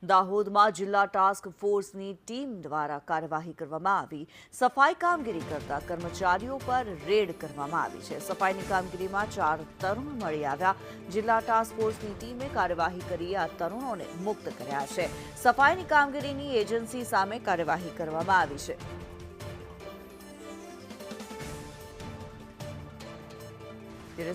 દાહોદમાં જિલ્લા ટાસ્ક ફોર્સની ટીમ દ્વારા કાર્યવાહી કરવામાં આવી। સફાઈ કામગીરી કરતા કર્મચારીઓ પર રેડ કરવામાં આવી છે। સફાઈની કામગીરીમાં 4 તરુણ મળી આવ્યા। જિલ્લા ટાસ્ક ફોર્સની ટીમે કાર્યવાહી કરી આ તરુણોને મુક્ત કર્યા છે। સફાઈની કામગીરીની એજન્સી સામે કાર્યવાહી કરવામાં આવી છે।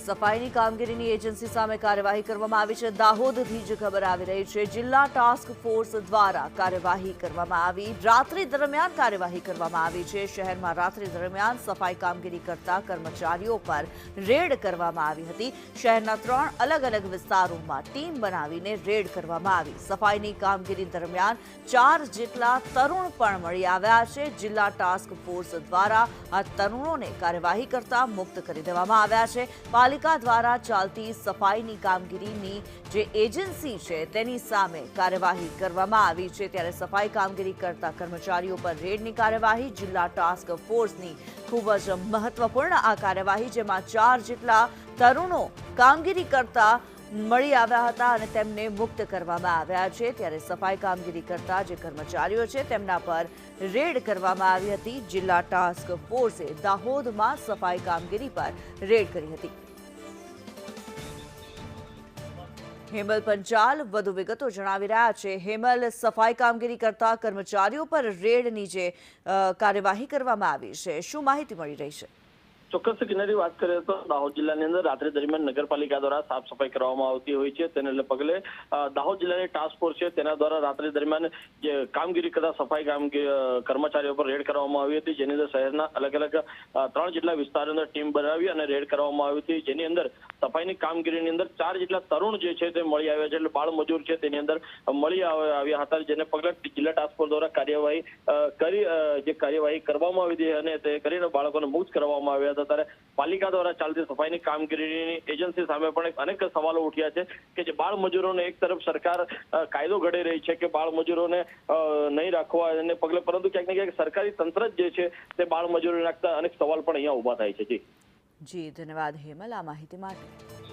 સફાઈની કામગીરીની એજન્સી સામે કાર્યવાહી કરવામાં આવી છે। દાહોદથી જ ખબર આવી રહી છે। જિલ્લા ટાસ્ક ફોર્સ દ્વારા કાર્યવાહી કરવામાં આવી। રાત્રિ દરમિયાન કાર્યવાહી કરવામાં આવી છે। શહેરમાં રાત્રિ દરમિયાન સફાઈ કામગીરી કરતા કર્મચારીઓ પર રેડ કરવામાં આવી હતી। શહેરના 3 અલગ અલગ વિસ્તારોમાં ટીમ બનાવીને રેડ કરવામાં આવી। સફાઈની કામગીરી દરમિયાન 4 જેટલા તરુણ પણ મળી આવ્યા છે। જિલ્લા ટાસ્ક ફોર્સ દ્વારા આ તરુણોને કાર્યવાહી કરતા મુક્ત કરી દેવામાં આવ્યા છે। પાલિકા દ્વારા ચાલતી સફાઈની કામગીરીની જે એજન્સી છે તેની સામે કાર્યવાહી કરવામાં આવી છે। ત્યારે સફાઈ કામગીરી કરતા કર્મચારીઓ પર રેડની કાર્યવાહી જિલ્લા ટાસ્ક ફોર્સની ખૂબ જ મહત્વપૂર્ણ આ કાર્યવાહી, જેમાં 4 જેટલા તરુણો કામગીરી કરતા મળી આવ્યા હતા અને તેમને મુક્ત કરવામાં આવ્યા છે। ત્યારે સફાઈ કામગીરી કરતા જે કર્મચારીઓ છે તેમના પર રેડ કરવામાં આવી હતી। જિલ્લા ટાસ્ક ફોર્સે દાહોદમાં સફાઈ કામગીરી પર રેડ કરી હતી। હેમલ પંચાલ વધુ વિગતો જણાવી રહ્યા છે। હેમલ, સફાઈ કામગીરી કરતા કર્મચારીઓ પર રેડની જે કાર્યવાહી કરવામાં આવી છે, શું માહિતી મળી રહી છે? ચોક્કસ કિનારી વાત કરીએ તો દાહોદ જિલ્લાની અંદર રાત્રિ દરમિયાન નગરપાલિકા દ્વારા સાફ સફાઈ કરવામાં આવતી હોય છે। તેને પગલે દાહોદ જિલ્લાની ટાસ્ક ફોર્સ છે તેના દ્વારા રાત્રિ દરમિયાન જે કામગીરી કરતા સફાઈ કર્મચારીઓ પર રેડ કરવામાં આવી હતી, જેની અંદર શહેરના અલગ અલગ 3 જેટલા વિસ્તારોની અંદર ટીમ બનાવી અને રેડ કરવામાં આવી હતી, જેની અંદર સફાઈની કામગીરીની અંદર 4 જેટલા તરુણ જે છે તે મળી આવ્યા છે, એટલે બાળ મજૂર છે તેની અંદર મળી આવ્યા હતા, જેને પગલે જિલ્લા ટાસ્ક ફોર્સ દ્વારા કાર્યવાહી કરવામાં આવી હતી અને તે કરીને બાળકોને મુક્ત કરવામાં આવ્યા હતા। ત્યારે પાલિકા દ્વારા ચાલતી સફાઈની કામગીરીની એજન્સી સામે પણ અનેક સવાલો ઉઠ્યા છે કે જે બાળ મજૂરોને એક તરફ સરકાર કાયદો ઘડી રહી છે કે બાળ મજૂરોને નહીં રાખવા એને પગલે, પરંતુ ક્યાંક ને ક્યાંક સરકારી તંત્ર જે છે તે બાળ મજૂરોને નાખતા અનેક સવાલ પણ અહીંયા ઉભા થાય છે। જી ધન્યવાદ હેમલ આ માહિતી માટે।